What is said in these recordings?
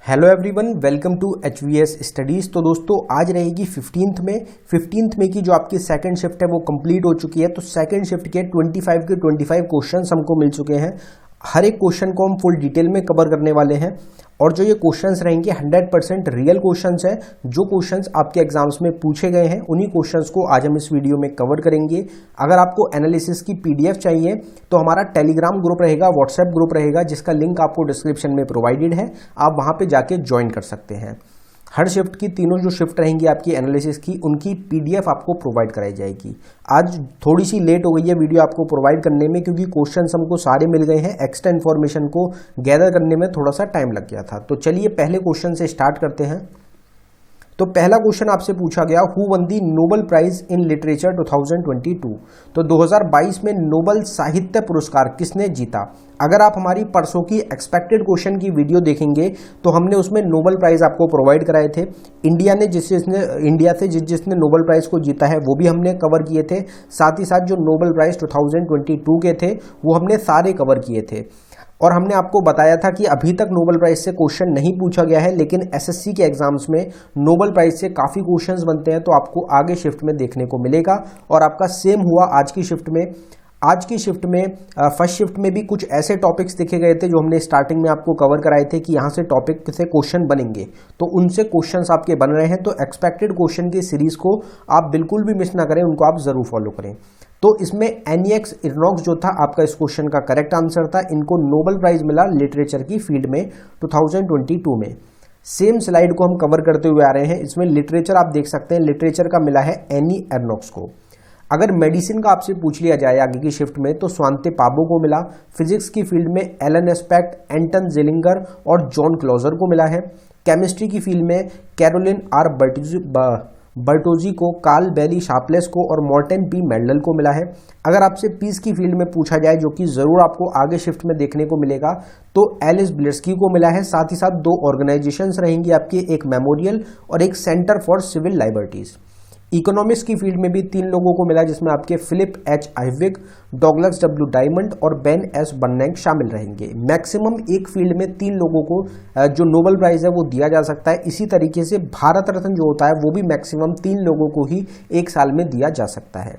Hello everyone, welcome to HVS studies. तो दोस्तों आज रहेगी 15th में की जो आपकी सेकंड शिफ्ट है वो कंप्लीट हो चुकी है। तो सेकंड शिफ्ट के 25 क्वेश्चंस हमको मिल चुके हैं। हर एक क्वेश्चन को हम फुल डिटेल में कवर करने वाले हैं और जो ये क्वेश्चंस रहेंगे 100% रियल क्वेश्चंस हैं। जो क्वेश्चंस आपके एग्जाम्स में पूछे गए हैं उन्हीं क्वेश्चंस को आज हम इस वीडियो में कवर करेंगे। अगर आपको एनालिसिस की PDF चाहिए तो हमारा टेलीग्राम ग्रुप रहेगा, व्हाट्सएप ग्रुप रहेगा, जिसका लिंक आपको डिस्क्रिप्शन में प्रोवाइडेड है। आप वहां पे जाके ज्वाइन कर सकते हैं। हर शिफ्ट की तीनों जो शिफ्ट रहेंगी आपकी एनालिसिस की, उनकी PDF आपको प्रोवाइड कराई जाएगी। आज थोड़ी सी लेट हो गई है वीडियो आपको प्रोवाइड करने में, क्योंकि क्वेश्चंस हमको सारे मिल गए हैं। एक्स्ट्रा इन्फॉर्मेशन को गैदर करने में थोड़ा सा टाइम लग गया था। तो चलिए पहले क्वेश्चन से स्टार्ट करते हैं। तो पहला क्वेश्चन आपसे पूछा गया, who won the Nobel prize in literature 2022। तो 2022 में नोबेल साहित्य पुरस्कार किसने जीता। अगर आप हमारी परसों की एक्सपेक्टेड क्वेश्चन की वीडियो देखेंगे तो हमने उसमें नोबेल प्राइज आपको प्रोवाइड कराए थे। इंडिया से जिसने नोबेल प्राइज को जीता है वो भी हमने कवर किए थे। साथ ही साथ जो नोबेल प्राइज 2022 के थे वो हमने सारे कवर किए थे। और हमने आपको बताया था कि अभी तक नोबेल प्राइज से क्वेश्चन नहीं पूछा गया है, लेकिन SSC के एग्जाम्स में नोबेल प्राइज से काफ़ी क्वेश्चंस बनते हैं। तो आपको आगे शिफ्ट में देखने को मिलेगा। और आपका सेम हुआ आज की शिफ्ट में। आज की शिफ्ट में फर्स्ट शिफ्ट में भी कुछ ऐसे टॉपिक्स देखे गए थे जो हमने स्टार्टिंग में आपको कवर कराए थे कि यहाँ से टॉपिक से क्वेश्चन बनेंगे। तो उनसे क्वेश्चंस आपके बन रहे हैं। तो एक्सपेक्टेड क्वेश्चन की सीरीज को आप बिल्कुल भी मिस ना करें, उनको आप जरूर फॉलो करें। तो इसमें एनिएक्स इरनॉक्स जो था आपका इस क्वेश्चन का करेक्ट आंसर था। इनको नोबेल प्राइज मिला लिटरेचर की फील्ड में 2022 में। सेम स्लाइड को हम कवर करते हुए आ रहे हैं। इसमें लिटरेचर आप देख सकते हैं, लिटरेचर का मिला है एनी एरनॉक्स को। अगर मेडिसिन का आपसे पूछ लिया जाए आगे की शिफ्ट में तो स्वांते पाबो को मिला। फिजिक्स की फील्ड में एलन एस्पेक्ट, एंटन जेलिंगर और जॉन क्लोजर को मिला है। केमिस्ट्री की फील्ड में कैरोलिन आर बर्टोजी को, कार्ल बेली शार्पलेस को और मॉर्टेन पी मेंडल को मिला है। अगर आपसे पीस की फील्ड में पूछा जाए, जो कि जरूर आपको आगे शिफ्ट में देखने को मिलेगा, तो एलिस ब्लेस्की को मिला है। साथ ही साथ दो ऑर्गेनाइजेशंस रहेंगी आपकी, एक मेमोरियल और एक centre for civil liberties. Economics की फील्ड में भी 3 लोगों को मिला, जिसमें आपके फिलिप H. आइविक, डॉगलस W. डायमंड और बेन S. बर्नैंक शामिल रहेंगे। मैक्सिमम एक फील्ड में 3 लोगों को जो नोबेल प्राइज है वो दिया जा सकता है। इसी तरीके से भारत रत्न जो होता है वो भी मैक्सिमम 3 लोगों को ही एक साल में दिया जा सकता है।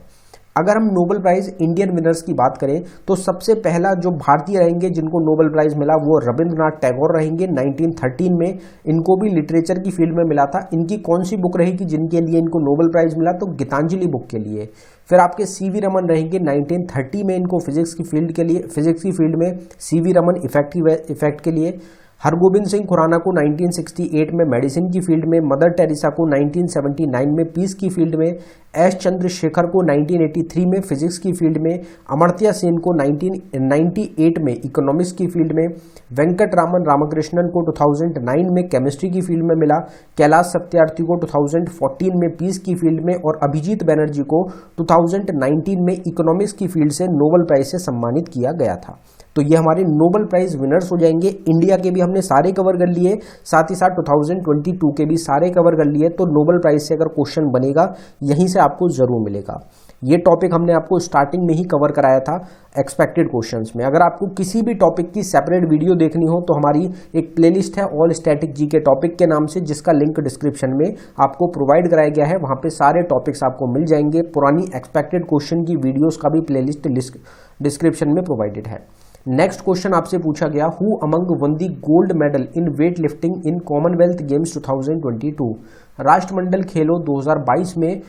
अगर हम नोबेल प्राइज इंडियन विनर्स की बात करें तो सबसे पहला जो भारतीय रहेंगे जिनको नोबेल प्राइज मिला वो रविंद्रनाथ टैगोर रहेंगे 1913 में। इनको भी लिटरेचर की फील्ड में मिला था। इनकी कौन सी बुक रहेगी जिनके लिए इनको नोबेल प्राइज मिला, तो गीतांजलि बुक के लिए। फिर आपके CV रमन रहेंगे 1930 में, इनको फिजिक्स की फील्ड में CV रमन इफेक्ट के लिए। हरगोबिंद सिंह खुराना को 1968 में मेडिसिन की फील्ड में। मदर टेरेसा को 1979 में पीस की फील्ड में। S. चंद्रशेखर को 1983 में फिजिक्स की फील्ड में। अमर्त्य सेन को 1998 में इकोनॉमिक्स की फील्ड में। वेंकट रामकृष्णन को 2009 में केमिस्ट्री की फील्ड में मिला। कैलाश सत्यार्थी को 2014 में पीस की फील्ड में और अभिजीत बैनर्जी को 2019 में इकोनॉमिक्स की फील्ड से नोबेल प्राइज से सम्मानित किया गया था। तो ये हमारे नोबेल प्राइज विनर्स हो जाएंगे। इंडिया के भी हमने सारे कवर कर लिए, साथ ही साथ 2022 के भी सारे कवर कर लिए। तो नोबेल प्राइज से अगर क्वेश्चन बनेगा यहीं से आपको जरूर मिलेगा। ये टॉपिक हमने आपको स्टार्टिंग में ही कवर कराया था एक्सपेक्टेड क्वेश्चंस में। अगर आपको किसी भी टॉपिक की सेपरेट वीडियो देखनी हो तो हमारी एक प्लेलिस्ट है ऑल स्टैटिक जीके टॉपिक के नाम से, जिसका लिंक डिस्क्रिप्शन में आपको प्रोवाइड कराया गया है। वहां पे सारे टॉपिक्स आपको मिल जाएंगे। पुरानी एक्सपेक्टेड क्वेश्चन की वीडियोस का भी प्लेलिस्ट डिस्क्रिप्शन में प्रोवाइडेड है। नेक्स्ट क्वेश्चन आपसे पूछा गया, who among one the gold medal in weight lifting in Commonwealth games 2022। राष्ट्रमंडल खेलों 2022 में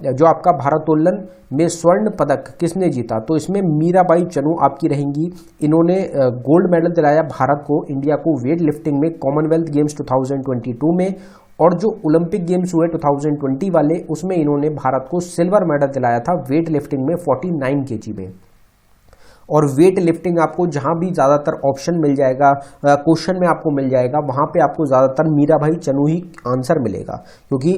जो आपका भारोत्तोलन में स्वर्ण पदक किसने जीता, तो इसमें मीराबाई चनू आपकी रहेंगी। इन्होंने गोल्ड मेडल दिलाया भारत को, इंडिया को वेट लिफ्टिंग में कॉमनवेल्थ गेम्स 2022 में। और जो ओलंपिक गेम्स हुए 2020 वाले, उसमें इन्होंने भारत को सिल्वर मेडल दिलाया था वेट लिफ्टिंग में 49 kg में। और वेट लिफ्टिंग आपको जहां भी ज्यादातर ऑप्शन मिल जाएगा, क्वेश्चन में आपको मिल जाएगा, वहां पे आपको ज्यादातर मीराबाई चनू ही आंसर मिलेगा। क्योंकि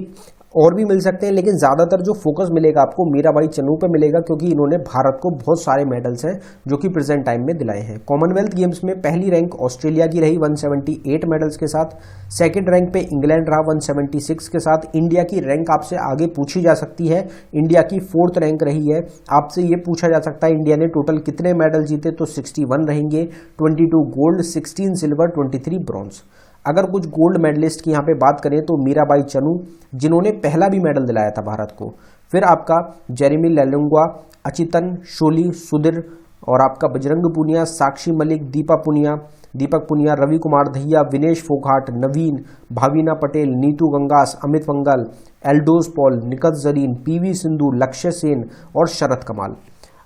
और भी मिल सकते हैं, लेकिन ज्यादातर जो फोकस मिलेगा आपको मीराबाई चनू पे मिलेगा, क्योंकि इन्होंने भारत को बहुत सारे मेडल्स हैं जो कि प्रेजेंट टाइम में दिलाए हैं। कॉमनवेल्थ गेम्स में पहली रैंक ऑस्ट्रेलिया की रही 178 मेडल्स के साथ। सेकंड रैंक पे इंग्लैंड रहा 176 के साथ। इंडिया की रैंक आपसे आगे पूछी जा सकती है, इंडिया की 4th रैंक रही है। आपसे ये पूछा जा सकता है इंडिया ने टोटल कितने मेडल जीते, तो 61 रहेंगे। 22 गोल्ड, 16 सिल्वर, 23 ब्रॉन्ज। अगर कुछ गोल्ड मेडलिस्ट की यहाँ पे बात करें तो मीराबाई चनू, जिन्होंने पहला भी मेडल दिलाया था भारत को। फिर आपका जेरेमी लेलुंगा, अचितन शोली, सुधीर, और आपका बजरंग पुनिया, साक्षी मलिक, दीपक पुनिया, रवि कुमार दहिया, विनेश फोगाट, नवीन, भाविना पटेल, नीतू गंगास, अमित पंघल, एल्डोस पॉल, निखत जरीन, पीवी सिंधु, लक्ष्य सेन और शरद कमाल।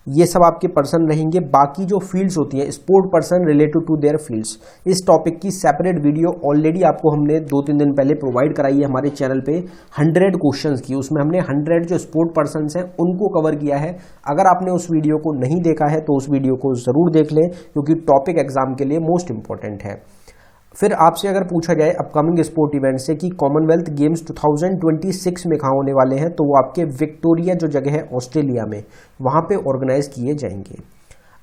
ये सब आपके पर्सन रहेंगे। बाकी जो फील्ड्स होती हैं, sport person related to their fields, इस टॉपिक की सेपरेट वीडियो ऑलरेडी आपको हमने 2-3 दिन पहले प्रोवाइड कराई है हमारे चैनल पे 100 क्वेश्चंस की। उसमें हमने 100 जो स्पोर्ट पर्सन हैं उनको कवर किया है। अगर आपने उस वीडियो को नहीं देखा है तो उस वीडियो को जरूर देख लें, क्योंकि टॉपिक एग्जाम के लिए मोस्ट इंपॉर्टेंट है। फिर आपसे अगर पूछा जाए अपकमिंग स्पोर्ट इवेंट से कि कॉमनवेल्थ गेम्स 2026 में कहाँ होने वाले हैं, तो वो आपके विक्टोरिया जो जगह है ऑस्ट्रेलिया में, वहाँ पे ऑर्गेनाइज किए जाएंगे।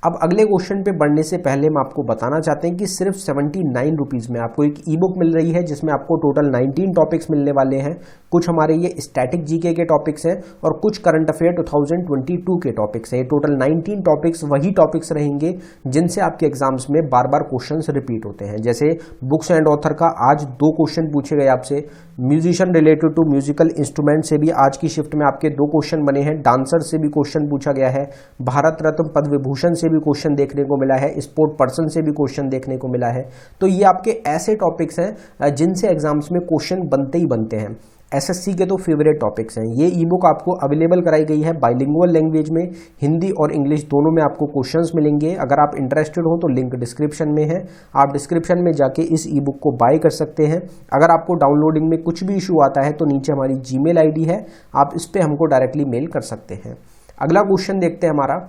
अब अगले क्वेश्चन पे बढ़ने से पहले हम आपको बताना चाहते हैं कि सिर्फ 79 रुपीज़ में आपको एक ई बुक मिल रही है, जिसमें आपको टोटल 19 टॉपिक्स मिलने वाले हैं। कुछ हमारे ये स्टैटिक जीके के टॉपिक्स हैं और कुछ करंट अफेयर 2022 के टॉपिक्स हैं। टोटल 19 टॉपिक्स वही टॉपिक्स रहेंगे जिनसे आपके एग्जाम्स में बार बार क्वेश्चन रिपीट होते हैं। जैसे बुक्स एंड ऑथर का आज 2 क्वेश्चन पूछे गए आपसे, musician related to musical instrument से भी आज की शिफ्ट में आपके 2 क्वेश्चन बने हैं, डांसर से भी क्वेश्चन पूछा गया है, भारत रत्न पद्म विभूषण से भी क्वेश्चन देखने को मिला है, स्पोर्ट पर्सन से भी क्वेश्चन देखने को मिला है। तो ये आपके ऐसे टॉपिक्स हैं जिनसे एग्जाम्स में क्वेश्चन बनते ही बनते हैं। एसएससी के तो फेवरेट टॉपिक्स हैं। ये ई बुक आपको अवेलेबल कराई गई है बाइलिंगुअल लैंग्वेज में, हिंदी और इंग्लिश दोनों में आपको क्वेश्चंस मिलेंगे। अगर आप इंटरेस्टेड हो तो लिंक डिस्क्रिप्शन में है, आप डिस्क्रिप्शन में जाके इस ई बुक को बाय कर सकते हैं। अगर आपको डाउनलोडिंग में कुछ भी इशू आता है तो नीचे हमारी जीमेल आईडी है, आप इस पर हमको डायरेक्टली मेल कर सकते हैं। अगला क्वेश्चन देखते हैं हमारा।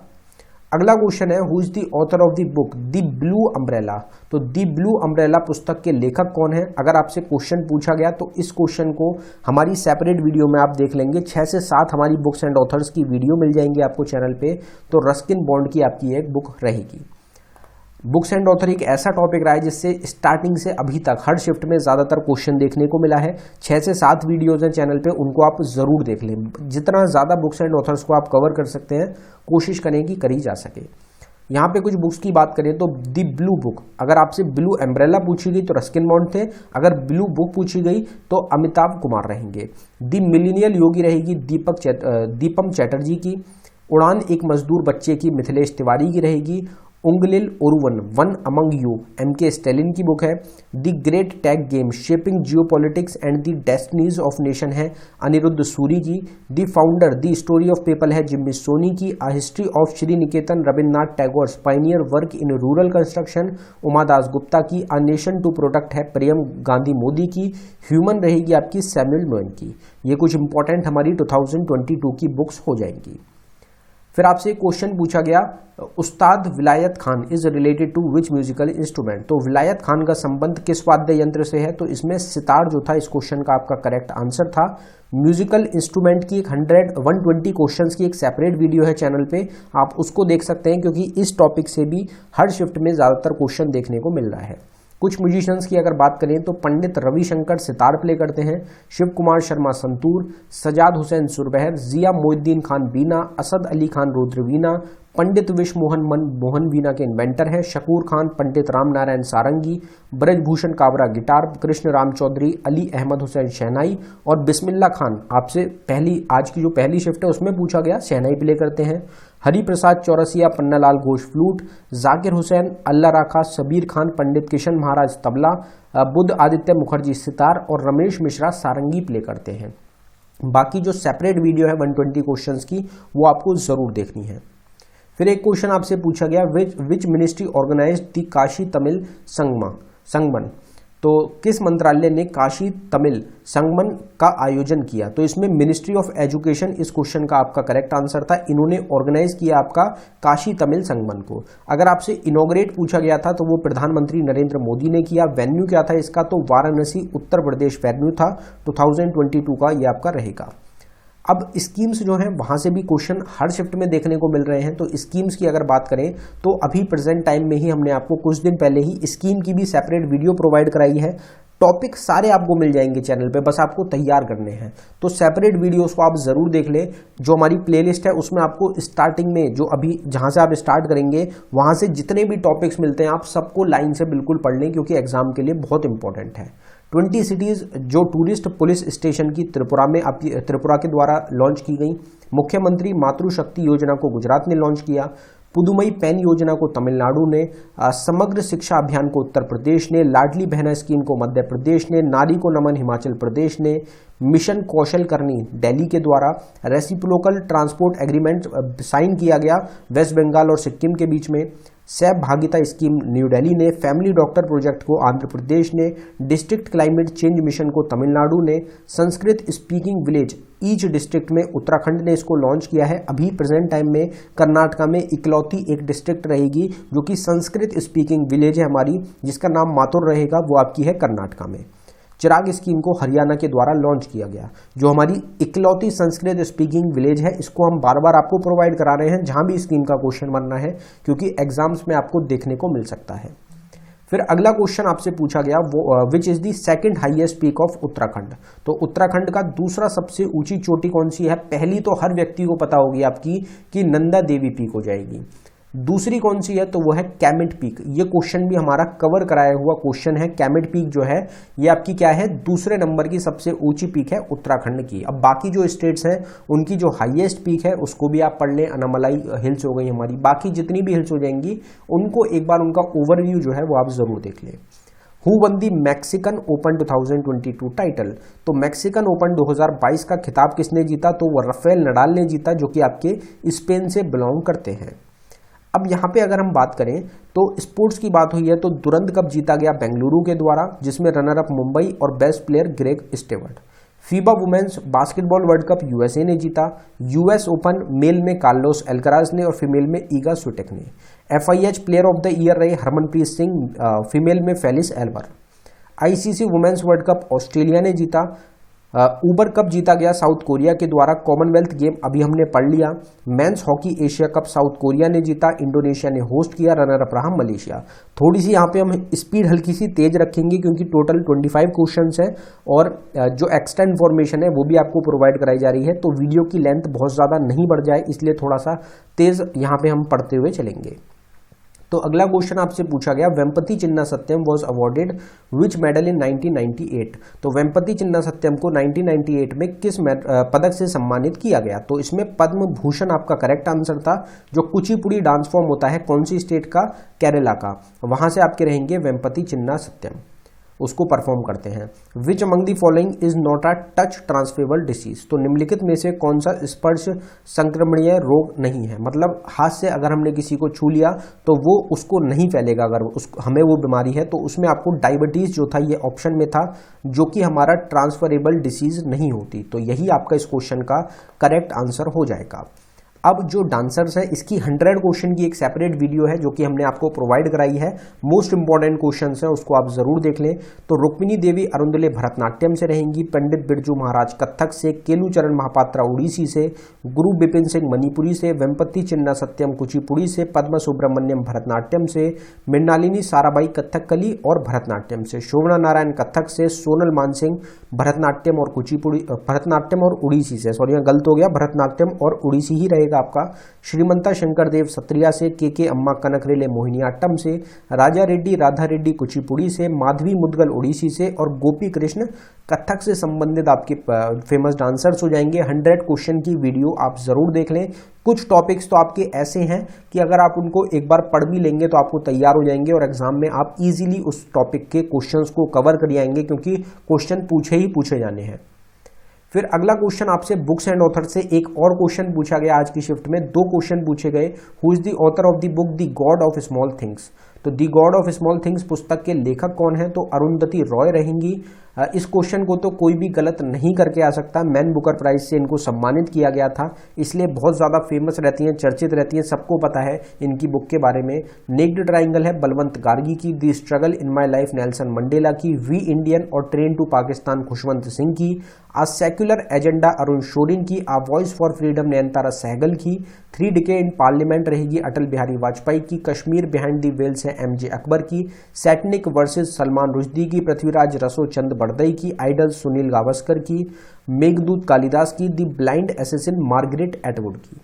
अगला क्वेश्चन है who is the author of the book the blue umbrella. तो द ब्लू अम्ब्रेला पुस्तक के लेखक कौन है? अगर आपसे क्वेश्चन पूछा गया तो इस क्वेश्चन को हमारी सेपरेट वीडियो में आप देख लेंगे। 6 से 7 हमारी बुक्स एंड ऑथर्स की वीडियो मिल जाएंगी आपको चैनल पे। तो रस्किन बॉन्ड की आपकी एक बुक रहेगी। बुक्स एंड ऑथर एक ऐसा टॉपिक रहा है जिससे स्टार्टिंग से अभी तक हर शिफ्ट में ज़्यादातर क्वेश्चन देखने को मिला है। 6 से 7 वीडियोज़ हैं चैनल पे, उनको आप ज़रूर देख लें। जितना ज़्यादा बुक्स एंड ऑथर्स को आप कवर कर सकते हैं कोशिश करें कि करी जा सके। यहाँ पे कुछ बुक्स की बात करें तो दी ब्लू बुक, अगर आपसे ब्लू एम्ब्रेला पूछी गई तो रस्किन बॉन्ड थे, अगर ब्लू बुक पूछी गई तो अमिताभ कुमार रहेंगे। दी मिलीनियल योगी रहेगी दीपम चैटर्जी की। उड़ान एक मजदूर बच्चे की मिथिलेश तिवारी की रहेगी। Ungalil Oruvan one among you MK Stalin की बुक है। The great tech game shaping geopolitics and the destinies of nation है अनिरुद्ध सूरी की। The founder the story of people है जिम्मी सोनी की। A history of Sriniketan Rabindranath Tagore pioneer work in rural construction Umadas Gupta की। A nation to protect है प्रियम गांधी मोदी की। Human रहेगी आपकी Samuel नोएन की। ये कुछ इंपॉर्टेंट हमारी 2022 की बुक्स हो जाएंगी। फिर आपसे एक क्वेश्चन पूछा गया Ustad Vilayat Khan is related to which musical instrument. तो विलायत खान का संबंध किस वाद्य यंत्र से है? तो इसमें सितार जो था इस क्वेश्चन का आपका करेक्ट आंसर था। म्यूजिकल इंस्ट्रूमेंट की 120 क्वेश्चंस की एक सेपरेट वीडियो है चैनल पे, आप उसको देख सकते हैं, क्योंकि इस टॉपिक से भी हर शिफ्ट में ज़्यादातर क्वेश्चन देखने को मिल रहा है। कुछ म्यूजिशियंस की अगर बात करें तो पंडित रविशंकर सितार प्ले करते हैं, शिव कुमार शर्मा संतूर, सजाद हुसैन सुरबहर, जिया मोइनुद्दीन खान बीना, असद अली खान रुद्रवीणा, पंडित विश्व मोहन वीणा के इन्वेंटर हैं, शकूर खान, पंडित राम नारायण सारंगी, ब्रजभूषण काबरा गिटार, कृष्ण राम चौधरी, अली अहमद हुसैन शहनाई और बिस्मिल्ला खान आपसे आज की जो पहली शिफ्ट है उसमें पूछा गया शहनाई प्ले करते हैं। हरि प्रसाद चौरसिया, पन्नालाल घोष फ्लूट, जाकिर हुसैन, अल्लाह राखा, सबीर खान, पंडित किशन महाराज तबला, बुद्ध आदित्य मुखर्जी सितार और रमेश मिश्रा सारंगी प्ले करते हैं। बाकी जो सेपरेट वीडियो है 120 क्वेश्चंस की वो आपको जरूर देखनी है। फिर एक क्वेश्चन आपसे पूछा गया which ministry organized the Kashi Tamil Sangamam. तो किस मंत्रालय ने काशी तमिल संगमन का आयोजन किया? तो इसमें मिनिस्ट्री ऑफ एजुकेशन इस क्वेश्चन का आपका करेक्ट आंसर था। इन्होंने ऑर्गेनाइज किया आपका काशी तमिल संगमन को। अगर आपसे इनॉग्रेट पूछा गया था तो वो प्रधानमंत्री नरेंद्र मोदी ने किया। वेन्यू क्या था इसका? तो वाराणसी उत्तर प्रदेश वेन्यू था। 2022 का ये आपका रहेगा। अब स्कीम्स जो हैं वहाँ से भी क्वेश्चन हर शिफ्ट में देखने को मिल रहे हैं। तो स्कीम्स की अगर बात करें तो अभी प्रेजेंट टाइम में ही हमने आपको कुछ दिन पहले ही स्कीम की भी सेपरेट वीडियो प्रोवाइड कराई है। टॉपिक सारे आपको मिल जाएंगे चैनल पे, बस आपको तैयार करने हैं। तो सेपरेट वीडियोस को आप जरूर देख लें। जो हमारी प्लेलिस्ट है उसमें आपको स्टार्टिंग में जो अभी जहां से आप स्टार्ट करेंगे वहां से जितने भी टॉपिक्स मिलते हैं आप सबको लाइन से बिल्कुल पढ़ लें, क्योंकि एग्जाम के लिए बहुत इंपॉर्टेंट है। 20 सिटीज जो टूरिस्ट पुलिस स्टेशन की त्रिपुरा के द्वारा लॉन्च की गई। मुख्यमंत्री मातृशक्ति योजना को गुजरात ने लॉन्च किया। पुदुमई पेन योजना को तमिलनाडु ने, समग्र शिक्षा अभियान को उत्तर प्रदेश ने, लाडली बहना स्कीम को मध्य प्रदेश ने, नारी को नमन हिमाचल प्रदेश ने, मिशन कौशल करनी दिल्ली के द्वारा, रेसिप्रोकल ट्रांसपोर्ट एग्रीमेंट साइन किया गया वेस्ट बंगाल और सिक्किम के बीच में, सहभागिता स्कीम न्यू दिल्ली ने, फैमिली डॉक्टर प्रोजेक्ट को आंध्र प्रदेश ने, डिस्ट्रिक्ट क्लाइमेट चेंज मिशन को तमिलनाडु ने, Sanskrit speaking village each district में उत्तराखंड ने इसको लॉन्च किया है। अभी प्रेजेंट टाइम में कर्नाटका में इकलौती एक डिस्ट्रिक्ट रहेगी जो कि संस्कृत स्पीकिंग विलेज है हमारी, जिसका नाम माथुर रहेगा, वो आपकी है कर्नाटका में। चिराग स्कीम को हरियाणा के द्वारा लॉन्च किया गया। जो हमारी इकलौती संस्कृत स्पीकिंग विलेज है इसको हम बार बार आपको प्रोवाइड करा रहे हैं जहां भी स्कीम का क्वेश्चन बनना है, क्योंकि एग्जाम्स में आपको देखने को मिल सकता है। फिर अगला क्वेश्चन आपसे पूछा गया वो which is the second highest peak of Uttarakhand. तो उत्तराखंड का दूसरा सबसे ऊंची चोटी कौन सी है? पहली तो हर व्यक्ति को पता होगी आपकी कि नंदा देवी पीक हो जाएगी। दूसरी कौन सी है? तो वो है कैमिट पीक। ये क्वेश्चन भी हमारा कवर कराया हुआ क्वेश्चन है। कैमिट पीक जो है ये आपकी क्या है? दूसरे नंबर की सबसे ऊंची पीक है उत्तराखंड की। अब बाकी जो स्टेट्स हैं उनकी जो हाईएस्ट पीक है उसको भी आप पढ़ लें। अनामलाई हिल्स हो गई हमारी, बाकी जितनी भी हिल्स हो जाएंगी उनको एक बार उनका ओवरव्यू जो है वो आप जरूर देख लें। Who won the Mexican open 2022 title. तो मैक्सिकन ओपन 2022 का खिताब किसने जीता? तो वो राफेल नडाल ने जीता, जो कि आपके स्पेन से बिलोंग करते हैं। अब यहाँ पे अगर हम बात करें तो स्पोर्ट्स की बात हुई है तो दुरंत कप जीता गया बेंगलुरु के द्वारा, जिसमें रनर अप मुंबई और best player Greg Stewart. FIBA women's basketball world cup USA ने जीता। यूएस ओपन मेल में कार्लोस अल्कराज ने और फीमेल में ईगा स्विटेक ने। FIH player of the year रहे हरमनप्रीत सिंह, फीमेल में फेलिस एल्वर। ICC women's world cup Australia ने जीता। ऊबर कप जीता गया साउथ कोरिया के द्वारा। कॉमनवेल्थ गेम अभी हमने पढ़ लिया। Men's hockey Asia cup south Korea ने जीता, इंडोनेशिया ने होस्ट किया, रनर अप रहा मलेशिया। थोड़ी सी यहाँ पे हम स्पीड हल्की सी तेज रखेंगे क्योंकि टोटल 25 क्वेश्चंस है और जो एक्स्ट्रा इन्फॉर्मेशन है वो भी आपको प्रोवाइड कराई जा रही है, तो वीडियो की लेंथ बहुत ज़्यादा नहीं बढ़ जाए इसलिए थोड़ा सा तेज यहाँ पे हम पढ़ते हुए चलेंगे। तो अगला क्वेश्चन आपसे पूछा गया Vempati Chinna Satyam was awarded which medal in 1998। तो वेम्पति चिन्ना सत्यम को 1998 में किस पदक से सम्मानित किया गया? तो इसमें पद्म भूषण आपका करेक्ट आंसर था। जो कुचिपुड़ी डांस फॉर्म होता है कौन सी स्टेट का? केरला का, वहां से आपके रहेंगे वेम्पति चिन्ना सत्यम, उसको परफॉर्म करते हैं। Which among the following is not a touch transferable disease. तो निम्नलिखित में से कौन सा स्पर्श संक्रमणीय रोग नहीं है? मतलब हाथ से अगर हमने किसी को छू लिया तो वो उसको नहीं फैलेगा अगर हमें वो बीमारी है। तो उसमें आपको डायबिटीज जो था ये ऑप्शन में था, जो कि हमारा ट्रांसफरेबल डिसीज नहीं होती। तो यही आपका इस क्वेश्चन का करेक्ट आंसर हो जाएगा। अब जो डांसर्स है इसकी 100 क्वेश्चन की एक सेपरेट वीडियो है जो कि हमने आपको प्रोवाइड कराई है। मोस्ट इंपॉर्टेंट क्वेश्चंस है, उसको आप जरूर देख लें। तो रुक्मिणी देवी अरुंदले भरतनाट्यम से रहेंगी, पंडित बिरजू महाराज कथक से, केलूचरण महापात्रा उड़ीसी से, गुरु बिपिन सिंह मणिपुरी से, वेम्पति चिन्ना सत्यम कुचिपुड़ी से, पद्मा सुब्रमण्यम भरतनाट्यम से, मृणालिनी साराबाई कथकली और भरतनाट्यम से, शोभना नारायण कथक से, सोनल मानसिंह भरतनाट्यम और कुचिपुड़ी भरतनाट्यम और उड़ीसी से, सॉरी गलत हो गया, भरतनाट्यम और उड़ीसी ही रहेगा आपका। श्रीमंता शंकर देव सत्रिया से, के अम्मा कनकरेले मोहिनीअट्टम से, राजा रेड्डी राधा रेड्डी कुचिपुड़ी से, माधवी मुदगल उड़ीसी से और गोपी कृष्ण कथक से संबंधित आपके फेमस डांसर्स हो जाएंगे। 100 क्वेश्चन की वीडियो आप जरूर देख लें। कुछ टॉपिक्स तो आपके ऐसे हैं कि अगर आप उनको एक बार पढ़ भी लेंगे तो आपको तैयार हो जाएंगे और एग्जाम में आप इजीली उस टॉपिक के क्वेश्चंस को कवर कर जाएंगे, क्योंकि क्वेश्चन पूछे ही पूछे जाने हैं। फिर अगला क्वेश्चन आपसे बुक्स एंड ऑथर से एक और क्वेश्चन पूछा गया। आज की शिफ्ट में 2 क्वेश्चन पूछे गए। Who is the author of the book the God of Small Things. तो the God of Small Things पुस्तक के लेखक कौन है? तो अरुंधति रॉय रहेंगी। इस क्वेश्चन को तो कोई भी गलत नहीं करके आ सकता। मैन बुकर प्राइज से इनको सम्मानित किया गया था, इसलिए बहुत ज़्यादा फेमस रहती हैं, चर्चित रहती हैं, सबको पता है इनकी बुक के बारे में। नेक्ड ट्राइंगल है बलवंत गार्गी की, the struggle in my life Nelson Mandela की, वी इंडियन और ट्रेन टू पाकिस्तान खुशवंत सिंह की, a secular agenda Arun Shourie की, a voice for freedom Nayantara Sahgal की, 3 डिकेड इन पार्लियामेंट रहेगी अटल बिहारी वाजपेयी की, कश्मीर बिहाइंड दी वेल्स है एमजे अकबर की, सैटनिक वर्सेस सलमान रुश्दी की, पृथ्वीराज रसो चंद बड़दई की, आइडल सुनील गावस्कर की, मेघदूत कालिदास की, दी ब्लाइंड एसेसिन मार्गरेट एटवुड की।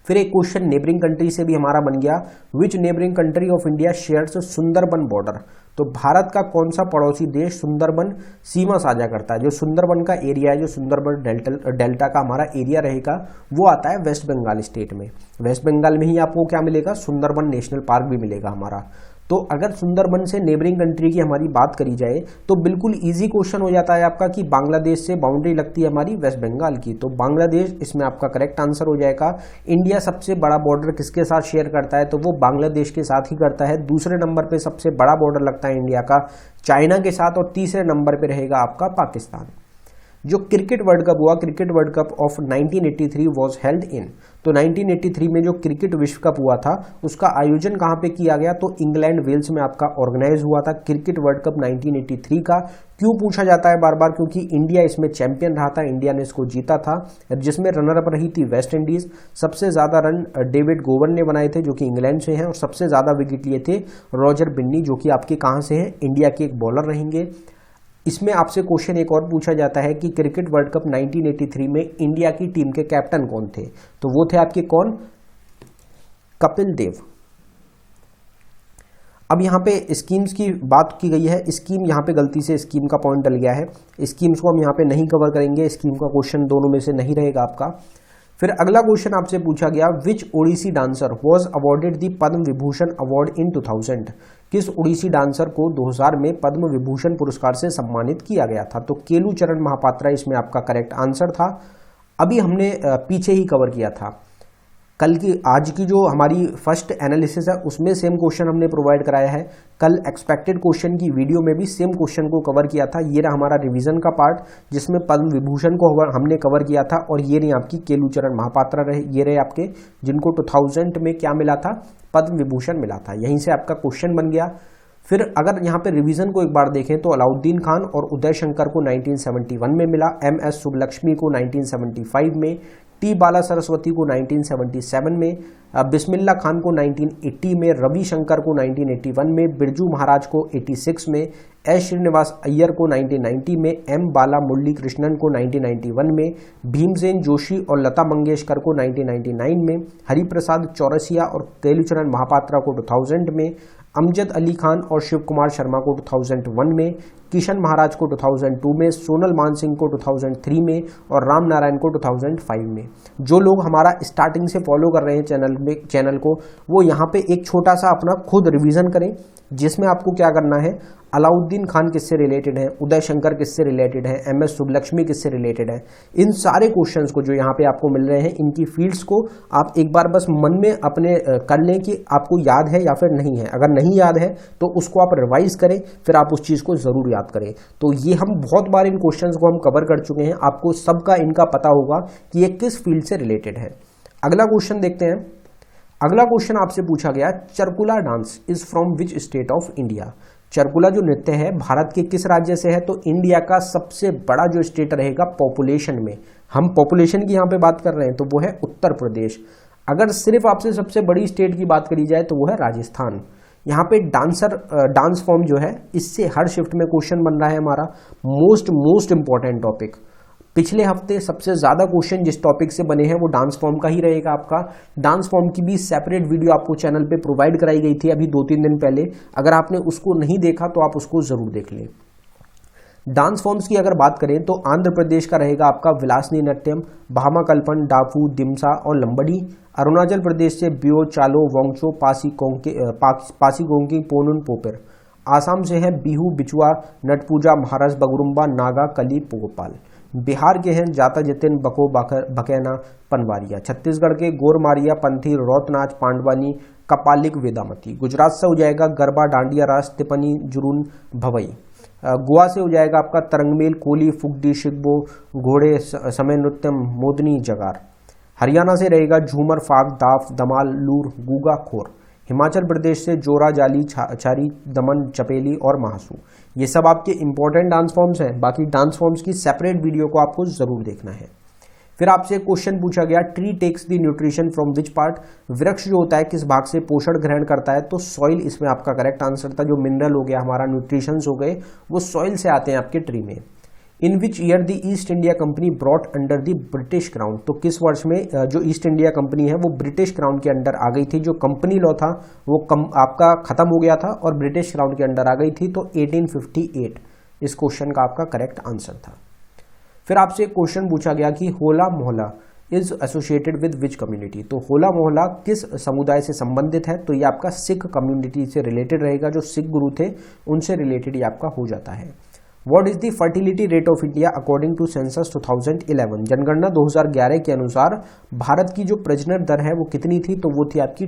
फिर एक क्वेश्चन नेबरिंग कंट्री से भी हमारा बन गया, विच neighbouring country of India shares Sundarban border. तो भारत का कौन सा पड़ोसी देश सुंदरबन सीमा साझा करता है। जो सुंदरबन का एरिया है, जो सुंदरबन डेल्टा का हमारा एरिया रहेगा, वो आता है वेस्ट बंगाल स्टेट में। वेस्ट बंगाल में ही आपको क्या मिलेगा, सुंदरबन नेशनल पार्क भी मिलेगा हमारा। तो अगर सुंदरबन से नेबरिंग कंट्री की हमारी बात करी जाए तो बिल्कुल इजी क्वेश्चन हो जाता है आपका कि बांग्लादेश से बाउंड्री लगती है हमारी वेस्ट बंगाल की, तो बांग्लादेश इसमें आपका करेक्ट आंसर हो जाएगा। इंडिया सबसे बड़ा बॉर्डर किसके साथ शेयर करता है, तो वो बांग्लादेश के साथ ही करता है। दूसरे नंबर पे सबसे बड़ा बॉर्डर लगता है इंडिया का चाइना के साथ, और तीसरे नंबर पे रहेगा आपका पाकिस्तान। जो क्रिकेट वर्ल्ड कप हुआ, cricket world cup of 1983 was held in, तो 1983 में जो क्रिकेट विश्व कप हुआ था उसका आयोजन कहाँ पे किया गया, तो इंग्लैंड वेल्स में आपका ऑर्गेनाइज हुआ था क्रिकेट वर्ल्ड कप 1983 का। क्यों पूछा जाता है बार बार, क्योंकि इंडिया इसमें चैंपियन रहा था, इंडिया ने इसको जीता था, जिसमें रनर अप रही थी वेस्ट इंडीज। सबसे ज्यादा रन डेविड गोवन ने बनाए थे जो कि इंग्लैंड से हैं, और सबसे ज्यादा विकेट लिए थे रॉजर बिन्नी जो कि आपके कहाँ से हैं, इंडिया के एक बॉलर रहेंगे। इसमें आपसे क्वेश्चन एक और पूछा जाता है कि क्रिकेट वर्ल्ड कप 1983 में इंडिया की टीम के कैप्टन कौन थे, तो वो थे आपके कौन, कपिल देव। अब यहाँ पे स्कीम्स की बात की गई है, स्कीम यहाँ पे गलती से स्कीम का पॉइंट डल गया है, स्कीम्स को हम यहाँ पे नहीं कवर करेंगे, स्कीम का क्वेश्चन दोनों में से नहीं रहेगा आपका। फिर अगला क्वेश्चन आपसे पूछा गया, which Odissi dancer was awarded the Padma Vibhushan award in 2000। किस ओडिसी डांसर को 2000 में पद्म विभूषण पुरस्कार से सम्मानित किया गया था, तो केलू चरण महापात्रा इसमें आपका करेक्ट आंसर था। अभी हमने पीछे ही कवर किया था, कल की आज की जो हमारी फर्स्ट एनालिसिस है उसमें सेम क्वेश्चन हमने प्रोवाइड कराया है। कल एक्सपेक्टेड क्वेश्चन की वीडियो में भी सेम क्वेश्चन को कवर किया था। ये रहा हमारा रिवीजन का पार्ट जिसमें पद्म विभूषण को हमने कवर किया था, और ये रही आपकी केलू चरण महापात्रा रहे, ये रहे आपके जिनको 2000 में क्या मिला था, पद्म विभूषण मिला था। यहीं से आपका क्वेश्चन बन गया। फिर अगर यहाँ पे रिवीजन को एक बार देखें तो अलाउद्दीन खान और उदय शंकर को 1971 में मिला, MS सुब्बलक्ष्मी को 1975 में, टी बाला सरस्वती को 1977 में, बिस्मिल्ला खान को 1980 में, रवि शंकर को 1981 में, बिरजू महाराज को 86 में, एस श्रीनिवास अय्यर को 1990 में, एम बाला मुरली कृष्णन को 1991 में, भीमसेन जोशी और लता मंगेशकर को 1999 में, हरिप्रसाद चौरसिया और केलूचरण महापात्रा को 2000 में, अमजद अली खान और शिव कुमार शर्मा को 2001 में, किशन महाराज को 2002 में, सोनल मान सिंह को 2003 में, और राम नारायण को 2005 में। जो लोग हमारा स्टार्टिंग से फॉलो कर रहे हैं चैनल को, वो यहाँ पे एक छोटा सा अपना खुद रिवीजन करें, जिसमें आपको क्या करना है, अलाउद्दीन खान किससे रिलेटेड है, उदय शंकर किससे रिलेटेड है, MS सुब्बलक्ष्मी किससे रिलेटेड है, इन सारे क्वेश्चंस को जो यहाँ पे आपको मिल रहे हैं इनकी फील्ड्स को आप एक बार बस मन में अपने कर लें कि आपको याद है या फिर नहीं है। अगर नहीं याद है तो उसको आप रिवाइज करें, फिर आप उस चीज़ को ज़रूर याद करें। तो ये हम बहुत बार इन क्वेश्चंस को हम कवर कर चुके हैं, आपको सबका इनका पता होगा कि ये किस फील्ड से रिलेटेड है। अगला क्वेश्चन देखते हैं। अगला क्वेश्चन आपसे पूछा गया, Charkula dance is from which state of India. Charkula जो नृत्य है भारत के किस राज्य से है, तो इंडिया का सबसे बड़ा जो स्टेट रहेगा पॉपुलेशन में, हम पॉपुलेशन की यहाँ पे बात कर रहे हैं, तो वो है उत्तर प्रदेश। अगर सिर्फ आपसे सबसे बड़ी स्टेट की बात करी जाए तो वो है राजस्थान। यहाँ पे डांस फॉर्म जो है, इससे हर शिफ्ट में क्वेश्चन बन रहा है हमारा मोस्ट इंपॉर्टेंट टॉपिक। पिछले हफ्ते सबसे ज़्यादा क्वेश्चन जिस टॉपिक से बने हैं वो डांस फॉर्म का ही रहेगा आपका। डांस फॉर्म की भी सेपरेट वीडियो आपको चैनल पे प्रोवाइड कराई गई थी अभी 2-3 दिन पहले, अगर आपने उसको नहीं देखा तो आप उसको ज़रूर देख लें। डांस फॉर्म्स की अगर बात करें तो आंध्र प्रदेश का रहेगा आपका विलासनी नृत्यम, भामाकल्पन, डाफू, दिमसा और लंबड़ी। अरुणाचल प्रदेश से बियो, चालो, वोंगचो, पासी गोंकी, पोनुन, पोपेर। आसाम से है बिहू, बिचुआ, नटपूजा, महाराज, बगुरुम्बा, नागा, कली, पोगोपाल। बिहार के हैं जाता जतिन, बको, बकैना, पनवारिया। छत्तीसगढ़ के गोरमारिया, पंथी, रौतनाच, पांडवानी, कपालिक, वेदामती। गुजरात से हो जाएगा गरबा, डांडिया रास, तिपनी, जुरून, भवई। गोवा से हो जाएगा आपका तरंगमेल, कोली, फुगडी, शिगबो, घोड़े, समय नृत्यम, मोदनी, जगार। हरियाणा से रहेगा झूमर, फाग, दाफ, दमाल, लूर, गूगा, खोर। हिमाचल प्रदेश से जोरा, जाली, छारी, दमन, चपेली और महासू। ये सब आपके इंपॉर्टेंट डांस फॉर्म्स हैं। बाकी डांस फॉर्म्स की सेपरेट वीडियो को आपको जरूर देखना है। फिर आपसे क्वेश्चन पूछा गया, tree takes the nutrition from which part. वृक्ष जो होता है किस भाग से पोषण ग्रहण करता है, तो सॉइल इसमें आपका करेक्ट आंसर था। जो मिनरल हो गया हमारा, न्यूट्रिशंस हो गए, वो सॉइल से आते हैं आपके ट्री में। In which year the East India company brought under the British crown. तो किस वर्ष में जो ईस्ट इंडिया कंपनी है वो ब्रिटिश क्राउन के अंडर आ गई थी। जो कंपनी लॉ था वो आपका खत्म हो गया था और ब्रिटिश क्राउन के अंडर आ गई थी, तो 1858 इस क्वेश्चन का आपका करेक्ट आंसर था। फिर आपसे क्वेश्चन पूछा गया कि होला मोहल्ला is associated with which community. तो होला मोहल्ला किस समुदाय से संबंधित है, तो ये आपका सिख कम्युनिटी से रिलेटेड रहेगा। जो सिख गुरु थे उनसे रिलेटेड ये आपका हो जाता है। What is the fertility rate of India according to census 2011। जनगणना 2011 के अनुसार भारत की जो प्रजनन दर है वो कितनी थी, तो वो थी आपकी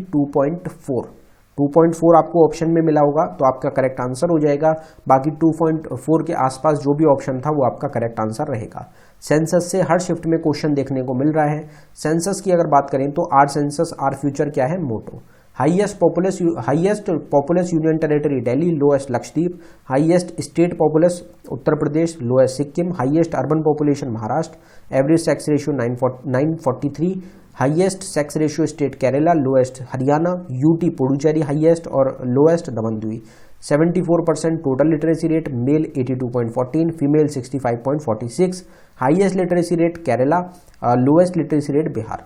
2.4 आपको ऑप्शन में मिला होगा, तो आपका करेक्ट आंसर हो जाएगा। बाकी 2.4 के आसपास जो भी ऑप्शन था वो आपका करेक्ट आंसर रहेगा। सेंसस से हर शिफ्ट में क्वेश्चन देखने को मिल रहा है। सेंसस की अगर बात करें तो आर सेंसस आर फ्यूचर क्या है, मोटो। Highest populace union territory Delhi, lowest Lakshadweep. Highest state populace Uttar Pradesh, lowest Sikkim. Highest urban population Maharashtra. Average sex ratio 943। Highest sex ratio state Kerala, lowest Haryana. UT Puducherry highest और lowest दमन-दीव। 74% total literacy rate, mail 82.14, female 65.46। Highest literacy rate Kerala, lowest literacy rate Bihar.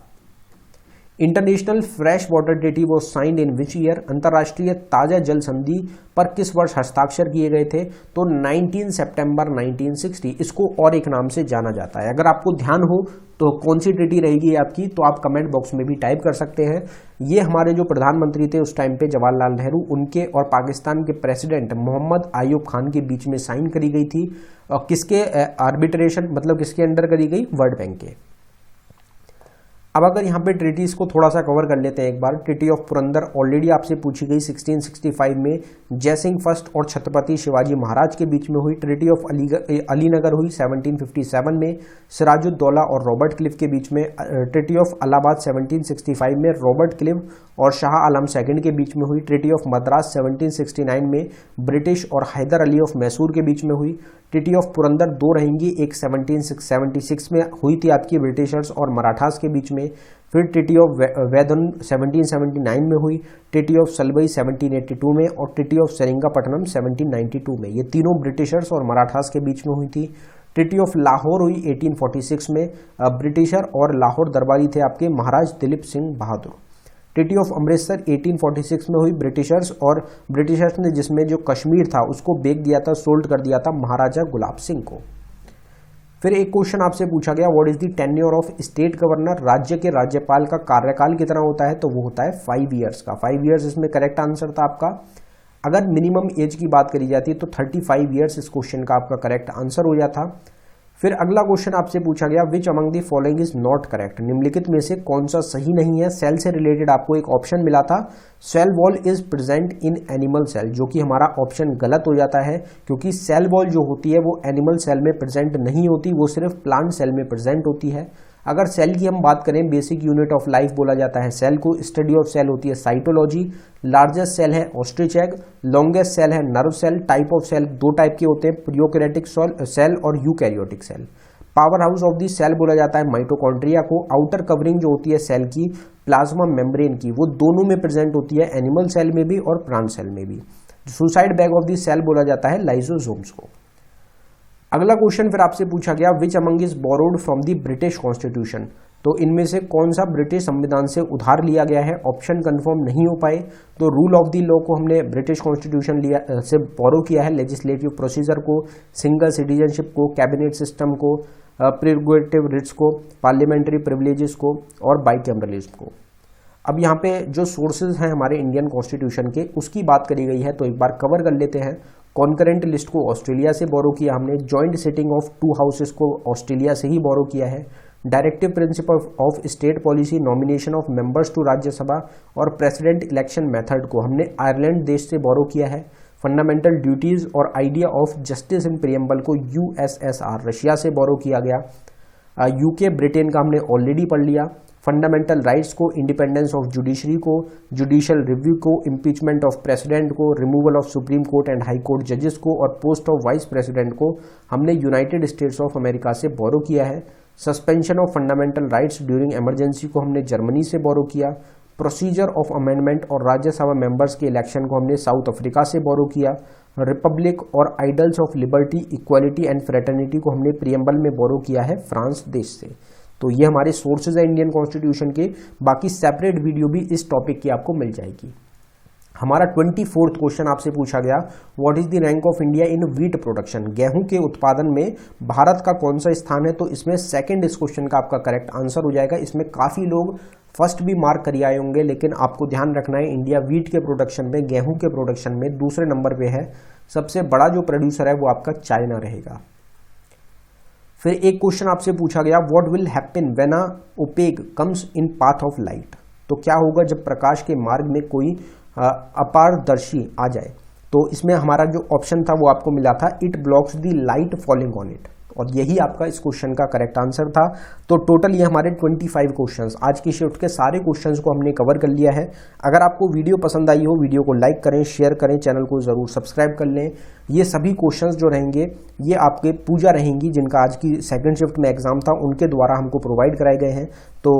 International fresh water treaty was signed in which year. अंतर्राष्ट्रीय ताजा जल संधि पर किस वर्ष हस्ताक्षर किए गए थे, तो 19 सितंबर 1960। इसको और एक नाम से जाना जाता है। अगर आपको ध्यान हो तो कौन सी ट्रीटी रहेगी आपकी, तो आप कमेंट बॉक्स में भी टाइप कर सकते हैं। ये हमारे जो प्रधानमंत्री थे उस टाइम पे जवाहरलाल नेहरू, उनके और पाकिस्तान के प्रेसिडेंट मोहम्मद आयूब खान के बीच में साइन करी गई थी। और किसके आर्बिट्रेशन मतलब किसके अंडर करी गई, वर्ल्ड बैंक के। अब अगर यहाँ पे ट्रीटीज को थोड़ा सा कवर कर लेते हैं एक बार। ट्रीटी ऑफ पुरंदर ऑलरेडी आपसे पूछी गई 1665 में जयसिंह फर्स्ट और छत्रपति शिवाजी महाराज के बीच में हुई। ट्रीटी ऑफ अलीनगर हुई 1757 में सिराजुद्दौला और रॉबर्ट क्लिफ के बीच में। ट्रीटी ऑफ इलाहाबाद 1765 में रॉबर्ट क्लिफ और शाह आलम सेकंड के बीच में हुई। ट्रीटी ऑफ मद्रास 1769 में ब्रिटिश और हैदर अली ऑफ मैसूर के बीच में हुई। ट्रीटी ऑफ पुरंदर दो रहेंगी, एक 1776 में हुई थी आपकी ब्रिटिशर्स और मराठास के बीच में। फिर ट्रीटी ऑफ वैदन 1779 में हुई। ट्रीटी ऑफ सलबई 1782 में और ट्रीटी ऑफ सेरिंगापट्टनम 1792 में। ये तीनों ब्रिटिशर्स और मराठास के बीच में हुई थी। ट्रीटी ऑफ लाहौर हुई 1846 में। ब्रिटिशर और लाहौर दरबारी थे आपके महाराज दिलीप सिंह बहादुर। ट्रीटी ऑफ अमृतसर 1846 में हुई। ब्रिटिशर्स ने जिसमें जो कश्मीर था उसको बेच दिया था, सोल्ड कर दिया था महाराजा गुलाब सिंह को। फिर एक क्वेश्चन आपसे पूछा गया, what is the tenure of state governor. राज्य के राज्यपाल का कार्यकाल कितना होता है, तो वो होता है 5 ईयर्स का। 5 ईयर्स इसमें करेक्ट आंसर था आपका। अगर मिनिमम एज की बात करी जाती है तो 35 ईयर्स इस क्वेश्चन का आपका करेक्ट आंसर हो जाता। फिर अगला क्वेश्चन आपसे पूछा गया, which among the following is not correct. निम्नलिखित में से कौन सा सही नहीं है। सेल से रिलेटेड आपको एक ऑप्शन मिला था, cell wall is present in animal cell, जो कि हमारा ऑप्शन गलत हो जाता है, क्योंकि सेल वॉल जो होती है वो एनिमल सेल में प्रेजेंट नहीं होती, वो सिर्फ प्लांट सेल में प्रेजेंट होती है। अगर सेल की हम बात करें, बेसिक यूनिट ऑफ लाइफ बोला जाता है सेल को। स्टडी ऑफ सेल होती है साइटोलॉजी। लार्जेस्ट सेल है ऑस्ट्रिच एग। लॉन्गेस्ट सेल है nerve cell. Type of cell दो टाइप के होते हैं, प्रोकैरियोटिक सेल और eukaryotic cell. Power house of the cell बोला जाता है माइटोकॉन्ड्रिया को। आउटर कवरिंग जो होती है सेल की, प्लाज्मा मेम्ब्रेन की, वो दोनों में प्रेजेंट होती है, एनिमल सेल में भी और प्लांट सेल में भी। Suicide bag of the cell बोला जाता है लाइसोसोम्स को। अगला क्वेश्चन फिर आपसे पूछा गया, which among is borrowed from the British constitution. तो इनमें से कौन सा ब्रिटिश संविधान से उधार लिया गया है। ऑप्शन कंफर्म नहीं हो पाए, तो रूल ऑफ दी लॉ को हमने ब्रिटिश कॉन्स्टिट्यूशन से बोरो किया है। लेजिस्लेटिव प्रोसीजर को, सिंगल सिटीजनशिप को, कैबिनेट सिस्टम को, प्रीरोगेटिव रिट्स को, पार्लियामेंट्री प्रिविलेजेस को और बाइकैमरलिज्म को। अब यहाँ पे जो सोर्सेज हैं हमारे इंडियन कॉन्स्टिट्यूशन के, उसकी बात करी गई है, तो एक बार कवर कर लेते हैं। कॉन्करेंट लिस्ट को ऑस्ट्रेलिया से बोरो किया हमने। जॉइंट सिटिंग ऑफ 2 हाउसेस को ऑस्ट्रेलिया से ही बोरो किया है। Directive principle of state policy, nomination of members to Rajya Sabha और प्रेसिडेंट इलेक्शन मेथड को हमने आयरलैंड देश से बोरो किया है। फंडामेंटल ड्यूटीज और idea of justice in preamble को यूएसएसआर रशिया से बोरो किया गया। यूके ब्रिटेन का हमने ऑलरेडी पढ़ लिया। फंडामेंटल राइट्स को, इंडिपेंडेंस ऑफ जुडिशरी को, जुडिशियल रिव्यू को, इम्पीचमेंट ऑफ प्रेसिडेंट को, removal of supreme court and high court जजेस को और पोस्ट ऑफ वाइस प्रेसिडेंट को हमने यूनाइटेड स्टेट्स ऑफ अमेरिका से बोरो किया है। Suspension of fundamental rights during emergency को हमने जर्मनी से बोरो किया। प्रोसीजर ऑफ अमेंडमेंट और राज्यसभा मेंबर्स के इलेक्शन को हमने साउथ अफ्रीका से बोरो किया। रिपब्लिक और idols of liberty, equality and fraternity को हमने प्रियम्बल में बोरो किया है फ्रांस देश से। तो ये हमारे सोर्सेज है इंडियन कॉन्स्टिट्यूशन के। बाकी सेपरेट वीडियो भी इस टॉपिक की आपको मिल जाएगी। हमारा 24वां क्वेश्चन आपसे पूछा गया, what is the rank of India in wheat production. गेहूं के उत्पादन में भारत का कौन सा स्थान है। तो इसमें सेकंड इस क्वेश्चन का आपका करेक्ट आंसर हो जाएगा। इसमें काफी लोग फर्स्ट भी मार्क कर आए होंगे, लेकिन आपको ध्यान रखना है इंडिया व्हीट के प्रोडक्शन में, गेहूं के प्रोडक्शन में दूसरे नंबर पे है। सबसे बड़ा जो प्रोड्यूसर है वो आपका चाइना रहेगा। फिर एक क्वेश्चन आपसे पूछा गया, what will happen when a opaque comes in path of light. तो क्या होगा जब प्रकाश के मार्ग में कोई अपारदर्शी आ जाए। तो इसमें हमारा जो ऑप्शन था वो आपको मिला था, it blocks the light falling on it, और यही आपका इस क्वेश्चन का करेक्ट आंसर था। तो टोटल ये हमारे 25 क्वेश्चंस, आज की शिफ्ट के सारे क्वेश्चंस को हमने कवर कर लिया है। अगर आपको वीडियो पसंद आई हो, वीडियो को लाइक करें, शेयर करें, चैनल को जरूर सब्सक्राइब कर लें। ये सभी क्वेश्चंस जो रहेंगे ये आपके पूजा रहेंगी, जिनका आज की सेकंड शिफ्ट में एग्जाम था, उनके द्वारा हमको प्रोवाइड कराए गए हैं। तो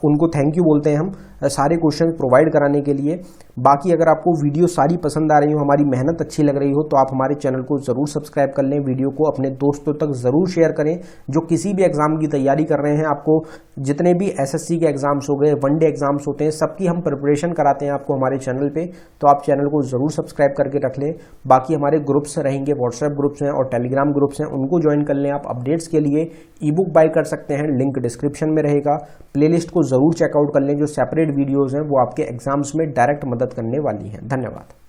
उनको थैंक यू बोलते हैं हम सारे क्वेश्चन प्रोवाइड कराने के लिए। बाकी अगर आपको वीडियो सारी पसंद आ रही हो, हमारी मेहनत अच्छी लग रही हो, तो आप हमारे चैनल को जरूर सब्सक्राइब कर लें। वीडियो को अपने दोस्तों तक जरूर शेयर करें जो किसी भी एग्जाम की तैयारी कर रहे हैं। आपको जितने भी एसएससी के एग्जाम्स हो गए, वनडे एग्जाम्स होते हैं, सबकी हम प्रिपरेशन कराते हैं आपको हमारे चैनल पे। तो आप चैनल को जरूर सब्सक्राइब करके रख लें। बाकी हमारे ग्रुप्स रहेंगे, व्हाट्सएप ग्रुप्स हैं और टेलीग्राम ग्रुप्स हैं, उनको ज्वाइन कर लें। आप अपडेट्स के लिए ई बुक बाय कर सकते हैं, लिंक डिस्क्रिप्शन में रहेगा। प्लेलिस्ट को जरूर चेकआउट कर लें, जो सेपरेट वीडियोज हैं वो आपके एग्जाम्स में डायरेक्ट मदद करने वाली हैं। धन्यवाद।